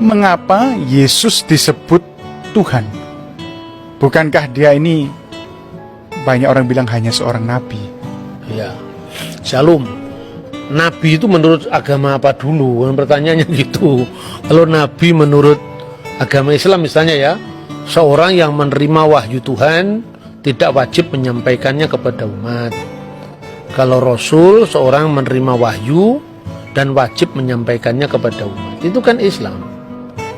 mengapa Yesus disebut Tuhan? Bukankah dia ini, banyak orang bilang, hanya seorang nabi? Ya, Shalom. Nabi itu menurut agama apa dulu? Pertanyaannya gitu. Kalau nabi menurut agama Islam misalnya ya, seorang yang menerima wahyu Tuhan tidak wajib menyampaikannya kepada umat. Kalau Rasul, seorang menerima wahyu dan wajib menyampaikannya kepada umat. Itu kan Islam.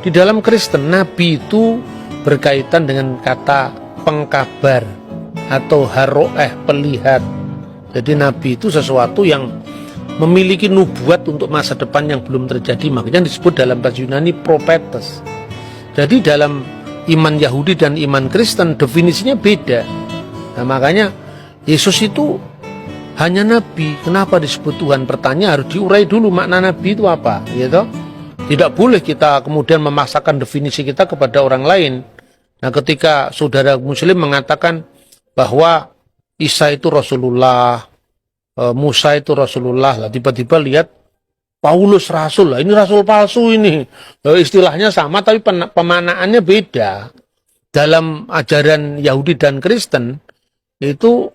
Di dalam Kristen, nabi itu berkaitan dengan kata pengkabar atau haroeh, pelihat. Jadi nabi itu sesuatu yang memiliki nubuat untuk masa depan yang belum terjadi. Makanya disebut dalam bahasa Yunani prophetes. Jadi dalam iman Yahudi dan iman Kristen definisinya beda. Nah, makanya Yesus itu hanya nabi. Kenapa disebut Tuhan? Pertanyaan harus diurai dulu makna nabi itu apa, gitu. Tidak boleh kita kemudian memaksakan definisi kita kepada orang lain. Nah, ketika saudara Muslim mengatakan bahwa Isa itu Rasulullah, Musa itu Rasulullah, lah tiba-tiba lihat Paulus Rasul, lah ini Rasul palsu ini. Istilahnya sama tapi pemanaannya beda. Dalam ajaran Yahudi dan Kristen itu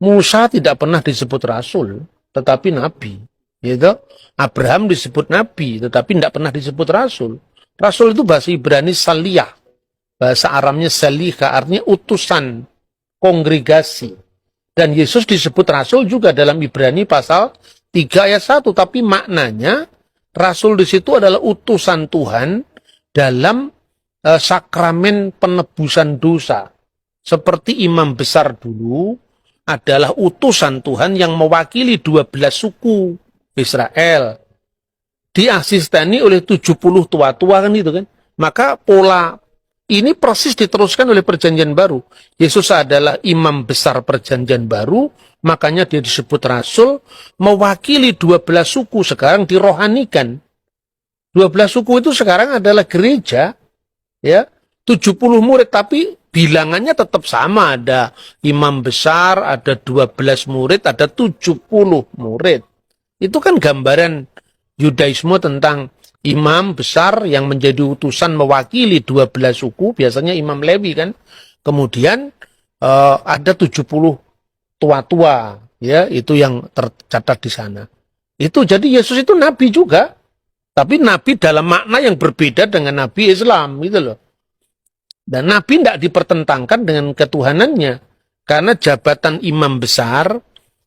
Musa tidak pernah disebut Rasul, tetapi Nabi. Gitu. Abraham disebut Nabi, tetapi tidak pernah disebut Rasul. Rasul itu bahasa Ibrani saliyah. Bahasa Aramnya salika, artinya utusan, kongregasi. Dan Yesus disebut Rasul juga dalam Ibrani pasal 3 ayat 1. Tapi maknanya, Rasul di situ adalah utusan Tuhan dalam sakramen penebusan dosa. Seperti imam besar dulu adalah utusan Tuhan yang mewakili 12 suku Israel. Diasisteni oleh 70 tua-tua kan itu kan. Maka pola ini persis diteruskan oleh perjanjian baru. Yesus adalah imam besar perjanjian baru, makanya dia disebut Rasul, mewakili 12 suku, sekarang dirohanikan. 12 suku itu sekarang adalah gereja, ya, 70 murid, tapi bilangannya tetap sama, ada imam besar, ada 12 murid, ada 70 murid. Itu kan gambaran Yudaisme tentang imam besar yang menjadi utusan mewakili 12 suku, biasanya imam Lewi kan. Kemudian ada 70 tua-tua, ya, itu yang tercatat di sana. Itu jadi Yesus itu nabi juga, tapi nabi dalam makna yang berbeda dengan nabi Islam, gitu loh. Dan nabi tidak dipertentangkan dengan ketuhanannya, karena jabatan imam besar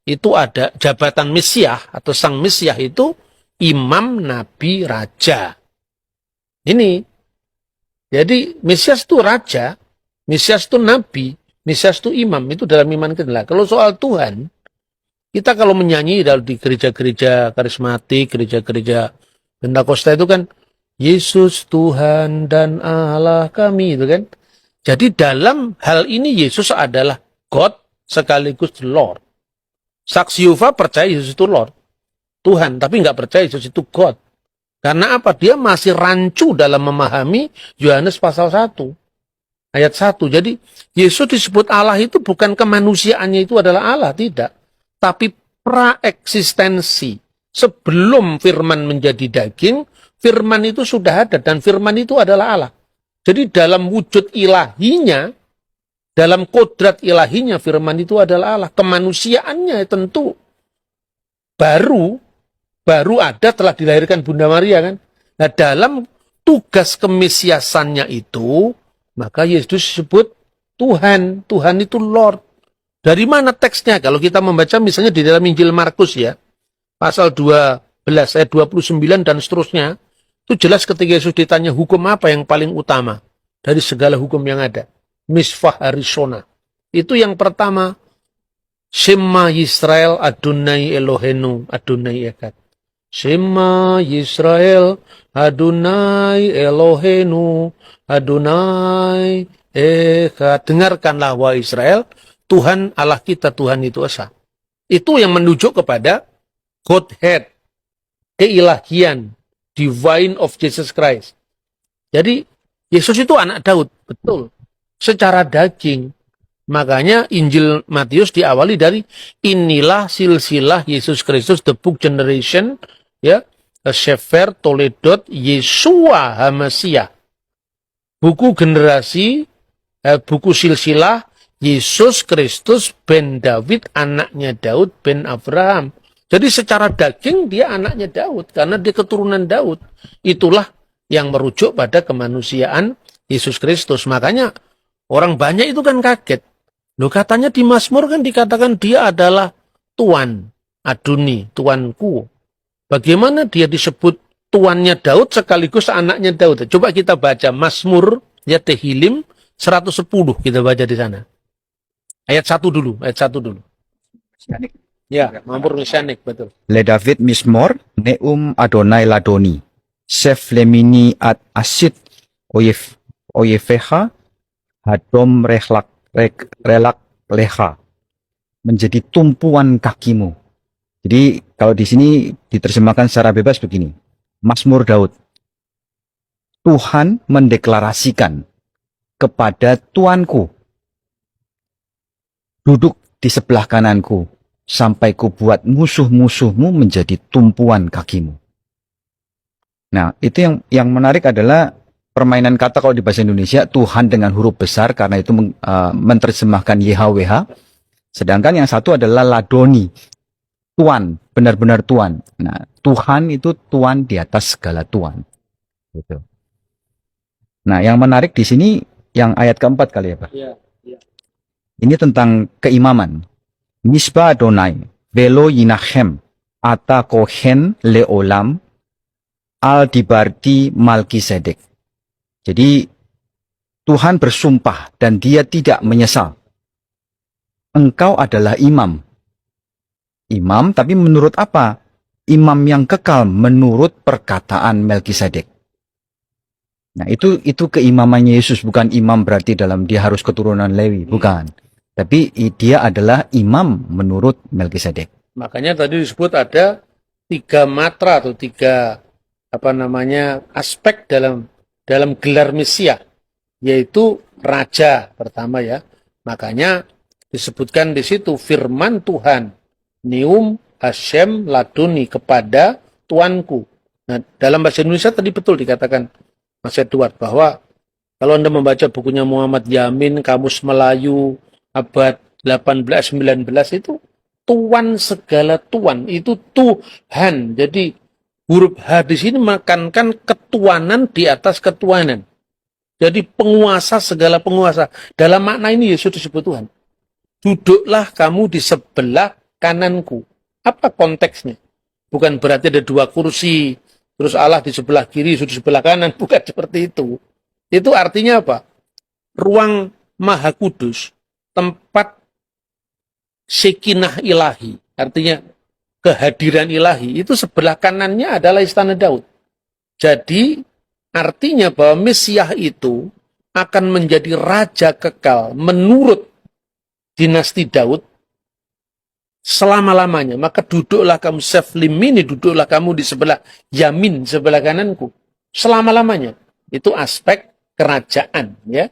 itu ada jabatan Mesias atau sang Mesias itu imam, nabi, raja. Ini. Jadi Mesias itu raja, Mesias itu nabi, Mesias itu imam. Itu dalam iman kita. Kalau soal Tuhan, kita kalau menyanyi di gereja-gereja karismatik, gereja-gereja Pentakosta itu kan, Yesus Tuhan dan Allah kami, itu kan. Jadi dalam hal ini Yesus adalah God sekaligus Lord. Saksi Yehova percaya Yesus itu Lord, Tuhan, tapi nggak percaya Yesus itu God. Karena apa? Dia masih rancu dalam memahami Yohanes pasal 1, ayat 1. Jadi Yesus disebut Allah itu bukan kemanusiaannya itu adalah Allah, tidak. Tapi praeksistensi. Sebelum firman menjadi daging, firman itu sudah ada dan firman itu adalah Allah. Jadi dalam wujud ilahinya, dalam kodrat ilahinya, firman itu adalah Allah. Kemanusiaannya tentu baru ada telah dilahirkan Bunda Maria kan. Nah, dalam tugas kemesiasannya itu, maka Yesus disebut Tuhan. Tuhan itu Lord. Dari mana teksnya? Kalau kita membaca misalnya di dalam Injil Markus ya, pasal 12 ayat 29 dan seterusnya, itu jelas ketika Yesus ditanya hukum apa yang paling utama dari segala hukum yang ada. Misvah Harishona. Itu yang pertama, Shema Yisrael Adonai Elohenu Adonai Echad. Shema Yisrael Adonai Elohenu Adonai Echad. Dengarkanlah wahai Israel, Tuhan Allah kita, Tuhan itu esa. Itu yang menunjuk kepada Godhead, keilahian, divine of Jesus Christ. Jadi Yesus itu anak Daud, betul, secara daging. Makanya Injil Matius diawali dari inilah silsilah Yesus Kristus, the book generation, ya, Sefer Toledot Yesua HaMasiah. Buku generasi, buku silsilah Yesus Kristus ben David, anaknya Daud ben Abraham. Jadi secara daging dia anaknya Daud, karena dia keturunan Daud. Itulah yang merujuk pada kemanusiaan Yesus Kristus. Makanya orang banyak itu kan kaget. Loh, katanya di Mazmur kan dikatakan dia adalah Tuan, Adoni, Tuanku. Bagaimana dia disebut tuannya Daud sekaligus anaknya Daud? Coba kita baca Mazmur ya Tehillim 110, kita baca di sana. Ayat 1 dulu, ayat 1 dulu. Ya, Mazmur Mesianik, betul. Le David Mismor, Neum Adonai Ladoni, Sef Lemini Ad Asid, Oyefeha, Hadom Relak Leha, menjadi tumpuan kakimu. Jadi kalau di sini diterjemahkan secara bebas begini, Mazmur Daud, Tuhan mendeklarasikan kepada Tuanku, duduk di sebelah kananku, sampai ku buat musuh-musuhmu menjadi tumpuan kakimu. Nah, itu yang menarik adalah permainan kata kalau di bahasa Indonesia, Tuhan dengan huruf besar, karena itu menerjemahkan YHWH. Sedangkan yang satu adalah Ladoni, Tuan, benar-benar Tuan. Nah, Tuhan itu Tuan di atas segala Tuan. Gitu. Nah, yang menarik di sini yang ayat keempat kali ya, Pak. Ya, ya. Ini tentang keimaman. Misbah Adonai, velo yinachem, ata kohen leolam, al dibarti Malkisedek. Jadi Tuhan bersumpah dan dia tidak menyesal. Engkau adalah imam. Imam, tapi menurut apa? Imam yang kekal menurut perkataan Melkisedek. Nah, itu keimamannya Yesus, bukan imam berarti dalam dia harus keturunan Lewi, bukan. Tapi dia adalah imam menurut Melkisedek. Makanya tadi disebut ada 3 matra atau 3 aspek dalam gelar Mesias, yaitu raja pertama ya. Makanya disebutkan di situ firman Tuhan, Neum Hashem Ladoni, kepada Tuanku. Nah, dalam bahasa Indonesia tadi betul dikatakan Mas Edward bahwa kalau Anda membaca bukunya Muhammad Yamin, Kamus Melayu abad 18-19 itu Tuan segala Tuan, itu Tuhan. Jadi huruf H di sini menekankan ketuanan di atas ketuanan. Jadi penguasa segala penguasa. Dalam makna ini Yesus disebut Tuhan. Duduklah kamu di sebelah kananku. Apa konteksnya? Bukan berarti ada 2 kursi, terus Allah di sebelah kiri, Yesus di sebelah kanan. Bukan seperti itu. Itu artinya apa? Ruang Maha Kudus, tempat Sekinah ilahi, artinya kehadiran ilahi, itu sebelah kanannya adalah istana Daud. Jadi artinya bahwa Mesias itu akan menjadi raja kekal menurut dinasti Daud selama-lamanya. Maka duduklah kamu seflimini, duduklah kamu di sebelah yamin, sebelah kananku selama-lamanya. Itu aspek kerajaan ya.